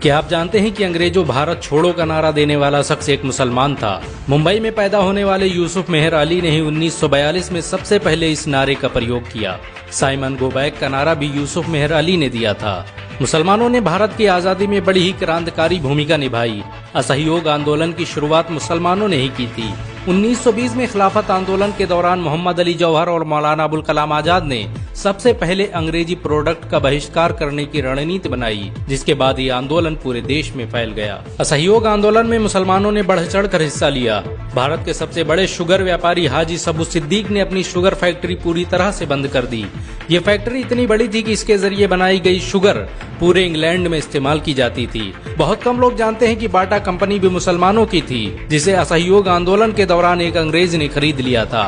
क्या आप जानते हैं कि अंग्रेजों भारत छोड़ो का नारा देने वाला शख्स एक मुसलमान था। मुंबई में पैदा होने वाले यूसुफ मेहर अली ने ही 1942 में सबसे पहले इस नारे का प्रयोग किया। साइमन गो बैक का नारा भी यूसुफ मेहर अली ने दिया था। मुसलमानों ने भारत की आजादी में बड़ी ही क्रांतिकारी भूमिका निभाई। असहयोग आंदोलन की शुरुआत मुसलमानों ने ही की थी। 1920 में खिलाफत आंदोलन के दौरान मोहम्मद अली जौहर और मौलाना अबुल कलाम आजाद ने सबसे पहले अंग्रेजी प्रोडक्ट का बहिष्कार करने की रणनीति बनाई, जिसके बाद ये आंदोलन पूरे देश में फैल गया। असहयोग आंदोलन में मुसलमानों ने बढ़ चढ़ कर हिस्सा लिया। भारत के सबसे बड़े शुगर व्यापारी हाजी सबू सिद्दीक ने अपनी शुगर फैक्ट्री पूरी तरह से बंद कर दी। ये फैक्ट्री इतनी बड़ी थी कि इसके जरिए बनाई गई शुगर पूरे इंग्लैंड में इस्तेमाल की जाती थी। बहुत कम लोग जानते हैं कि बाटा कंपनी भी मुसलमानों की थी, जिसे असहयोग आंदोलन के दौरान एक अंग्रेज ने खरीद लिया था।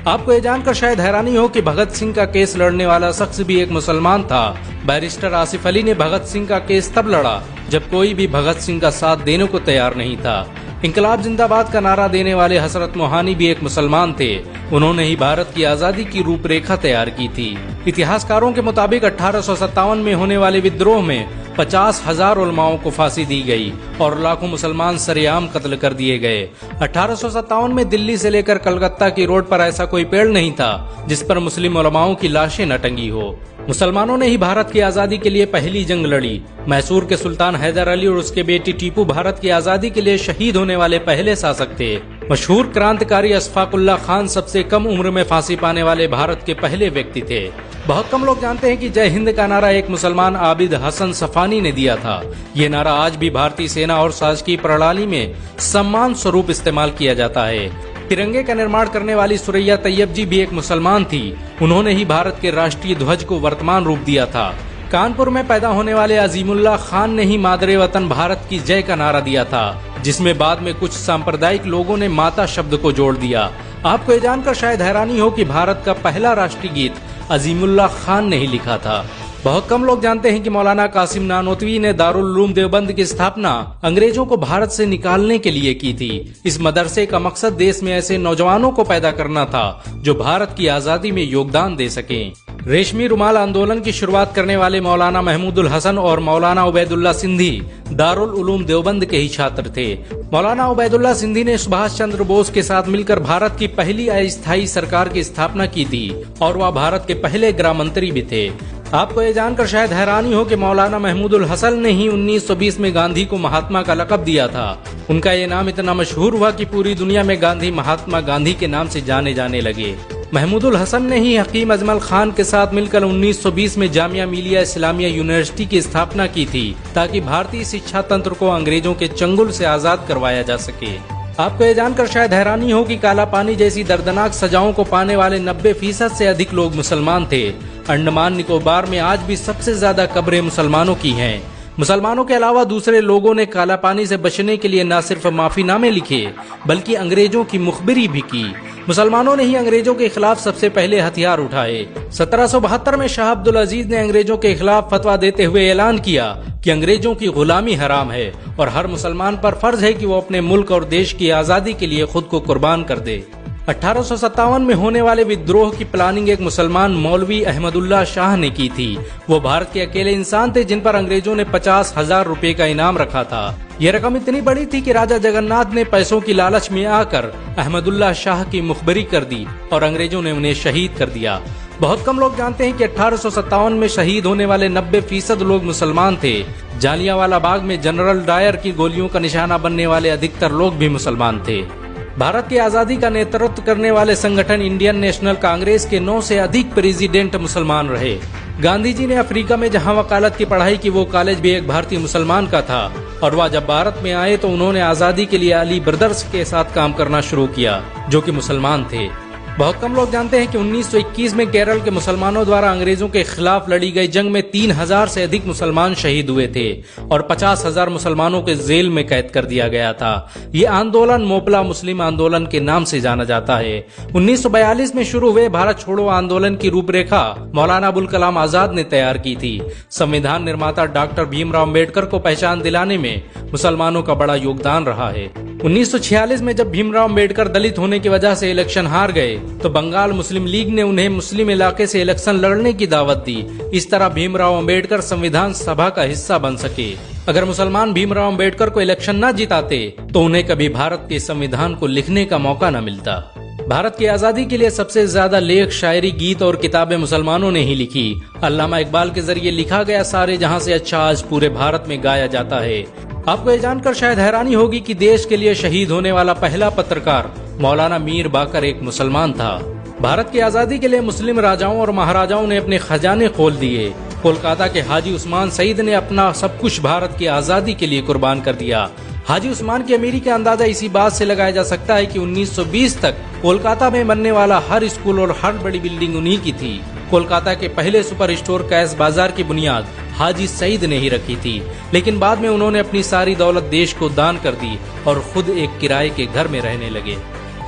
आपको ये जानकर शायद हैरानी हो कि भगत सिंह का केस लड़ने वाला शख्स भी एक मुसलमान था। बैरिस्टर आसिफ अली ने भगत सिंह का केस तब लड़ा जब कोई भी भगत सिंह का साथ देने को तैयार नहीं था। इंकलाब जिंदाबाद का नारा देने वाले हजरत मोहानी भी एक मुसलमान थे। उन्होंने ही भारत की आजादी की रूपरेखा तैयार की थी। इतिहासकारों के मुताबिक 1857 में होने वाले विद्रोह में 50,000 उलमाओं को फांसी दी गई और लाखों मुसलमान सरेआम कत्ल कर दिए गए। 1857 में दिल्ली से लेकर कलकत्ता की रोड पर ऐसा कोई पेड़ नहीं था जिस पर मुस्लिम उलमाओं की लाशें न टंगी हो। मुसलमानों ने ही भारत की आजादी के लिए पहली जंग लड़ी। मैसूर के सुल्तान हैदर अली और उसके बेटी टीपू भारत की आजादी के लिए शहीद होने वाले पहले शासक थे। मशहूर क्रांतिकारी अशफाकुल्लाह खान सबसे कम उम्र में फांसी पाने वाले भारत के पहले व्यक्ति थे। बहुत कम लोग जानते हैं कि जय हिंद का नारा एक मुसलमान आबिद हसन सफानी ने दिया था। ये नारा आज भी भारतीय सेना और शासकीय प्रणाली में सम्मान स्वरूप इस्तेमाल किया जाता है। तिरंगे का निर्माण करने वाली सुरैया तैयब जी भी एक मुसलमान थी। उन्होंने ही भारत के राष्ट्रीय ध्वज को वर्तमान रूप दिया था। कानपुर में पैदा होने वाले अजीमुल्लाह खान ने ही मादरे वतन भारत की जय का नारा दिया था, जिसमें बाद में कुछ सांप्रदायिक लोगों ने माता शब्द को जोड़ दिया। आपको ये जानकर शायद हैरानी हो कि भारत का पहला राष्ट्रीय गीत अजीमुल्लाह खान ने ही लिखा था। बहुत कम लोग जानते हैं कि मौलाना कासिम नानोतवी ने दारुल उलूम देवबंद की स्थापना अंग्रेजों को भारत से निकालने के लिए की थी। इस मदरसे का मकसद देश में ऐसे नौजवानों को पैदा करना था जो भारत की आजादी में योगदान दे सकें। रेशमी रुमाल आंदोलन की शुरुआत करने वाले मौलाना महमूदुल हसन और मौलाना उबैदुल्ला सिंधी दारुल उलूम देवबंद के ही छात्र थे। मौलाना उबैदुल्ला सिंधी ने सुभाष चंद्र बोस के साथ मिलकर भारत की पहली अस्थायी सरकार की स्थापना की थी और वह भारत के पहले गृह मंत्री भी थे। आपको ये जानकर शायद हैरानी हो कि मौलाना महमूदुल हसन ने ही 1920 में गांधी को महात्मा का लक़ब दिया था। उनका ये नाम इतना मशहूर हुआ कि पूरी दुनिया में गांधी महात्मा गांधी के नाम से जाने जाने लगे। महमूदुल हसन ने ही हकीम अजमल खान के साथ मिलकर 1920 में जामिया मिलिया इस्लामिया यूनिवर्सिटी की स्थापना की थी, ताकि भारतीय शिक्षा तंत्र को अंग्रेजों के चंगुल से आजाद करवाया जा सके। आपको ये जानकर शायद हैरानी हो कि काला पानी जैसी दर्दनाक सजाओं को पाने वाले 90% से अधिक लोग मुसलमान थे। अंडमान निकोबार में आज भी सबसे ज्यादा कब्रें मुसलमानों की हैं। मुसलमानों के अलावा दूसरे लोगों ने काला पानी से बचने के लिए न सिर्फ माफीनामे लिखे बल्कि अंग्रेजों की मुखबिरी भी की। मुसलमानों ने ही अंग्रेजों के खिलाफ सबसे पहले हथियार उठाए। 1772 में शाह अब्दुल अजीज ने अंग्रेजों के खिलाफ फतवा देते हुए ऐलान किया कि अंग्रेजों की गुलामी हराम है और हर मुसलमान पर फर्ज है कि वो अपने मुल्क और देश की आजादी के लिए खुद को कुर्बान कर दे। 1857 में होने वाले विद्रोह की प्लानिंग एक मुसलमान मौलवी अहमदुल्ला शाह ने की थी। वो भारत के अकेले इंसान थे जिन पर अंग्रेजों ने 50,000 रुपए का इनाम रखा था। ये रकम इतनी बड़ी थी कि राजा जगन्नाथ ने पैसों की लालच में आकर अहमदुल्ला शाह की मुखबरी कर दी और अंग्रेजों ने उन्हें शहीद कर दिया। बहुत कम लोग जानते हैं कि 1857 में शहीद होने वाले 90% लोग मुसलमान थे। जालियांवाला बाग में जनरल डायर की गोलियों का निशाना बनने वाले अधिकतर लोग भी मुसलमान थे। भारत की आजादी का नेतृत्व करने वाले संगठन इंडियन नेशनल कांग्रेस के 9 से अधिक प्रेसिडेंट मुसलमान रहे। गांधी जी ने अफ्रीका में जहां वकालत की पढ़ाई की, वो कॉलेज भी एक भारतीय मुसलमान का था और वह जब भारत में आए तो उन्होंने आजादी के लिए अली ब्रदर्स के साथ काम करना शुरू किया, जो कि मुसलमान थे। बहुत कम लोग जानते हैं कि 1921 में केरल के मुसलमानों द्वारा अंग्रेजों के खिलाफ लड़ी गई जंग में 3000 से अधिक मुसलमान शहीद हुए थे और 50,000 मुसलमानों के जेल में कैद कर दिया गया था। ये आंदोलन मोपला मुस्लिम आंदोलन के नाम से जाना जाता है। 1942 में शुरू हुए भारत छोड़ो आंदोलन की रूपरेखा मौलाना अबुल कलाम आजाद ने तैयार की थी। संविधान निर्माता डॉक्टर भीमराव अम्बेडकर को पहचान दिलाने में मुसलमानों का बड़ा योगदान रहा है। 1946 में जब भीमराव अम्बेडकर दलित होने की वजह से इलेक्शन हार गए तो बंगाल मुस्लिम लीग ने उन्हें मुस्लिम इलाके से इलेक्शन लड़ने की दावत दी। इस तरह भीमराव अम्बेडकर संविधान सभा का हिस्सा बन सके। अगर मुसलमान भीमराव अंबेडकर को इलेक्शन न जिताते तो उन्हें कभी भारत के संविधान को लिखने का मौका न मिलता। भारत की आजादी के लिए सबसे ज्यादा लेख, शायरी, गीत और किताबें मुसलमानों ने ही लिखी। अल्लामा इकबाल के जरिए लिखा गया सारे जहां से अच्छा आज पूरे भारत में गाया जाता है। आपको ये जानकर शायद हैरानी होगी कि देश के लिए शहीद होने वाला पहला पत्रकार मौलाना मीर बाकर एक मुसलमान था। भारत की आजादी के लिए मुस्लिम राजाओं और महाराजाओं ने अपने खजाने खोल दिए। कोलकाता के हाजी उस्मान सईद ने अपना सब कुछ भारत की आजादी के लिए कुर्बान कर दिया। हाजी उस्मान की अमीरी का अंदाजा इसी बात से लगाया जा सकता है कि 1920 तक कोलकाता में बनने वाला हर स्कूल और हर बड़ी बिल्डिंग उन्हीं की थी। कोलकाता के पहले सुपर स्टोर कैश बाजार की बुनियाद हाजी सईद ने ही रखी थी, लेकिन बाद में उन्होंने अपनी सारी दौलत देश को दान कर दी और खुद एक किराए के घर में रहने लगे।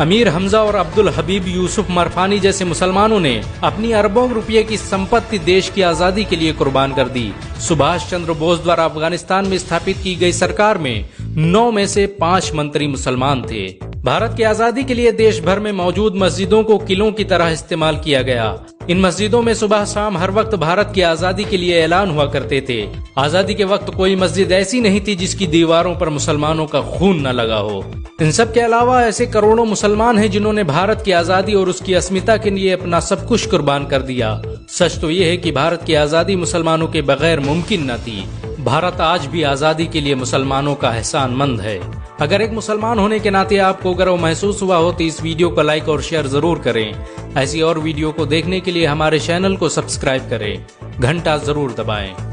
अमीर हमजा और अब्दुल हबीब यूसुफ मरफानी जैसे मुसलमानों ने अपनी अरबों रुपये की संपत्ति देश की आजादी के लिए कुर्बान कर दी। सुभाष चंद्र बोस द्वारा अफगानिस्तान में स्थापित की गई सरकार में 9 में से 5 मंत्री मुसलमान थे। भारत की आजादी के लिए देश भर में मौजूद मस्जिदों को किलों की तरह इस्तेमाल किया गया। इन मस्जिदों में सुबह शाम हर वक्त भारत की आजादी के लिए ऐलान हुआ करते थे। आजादी के वक्त कोई मस्जिद ऐसी नहीं थी जिसकी दीवारों पर मुसलमानों का खून न लगा हो। इन सब के अलावा ऐसे करोड़ों मुसलमान हैं जिन्होंने भारत की आजादी और उसकी अस्मिता के लिए अपना सब कुछ कुर्बान कर दिया। सच तो ये है कि भारत की आजादी मुसलमानों के बगैर मुमकिन न थी। भारत आज भी आजादी के लिए मुसलमानों का एहसानमंद है। अगर एक मुसलमान होने के नाते आपको गर्व महसूस हुआ हो तो इस वीडियो को लाइक और शेयर जरूर करें। ऐसी और वीडियो को देखने के लिए हमारे चैनल को सब्सक्राइब करें, घंटा जरूर दबाएं।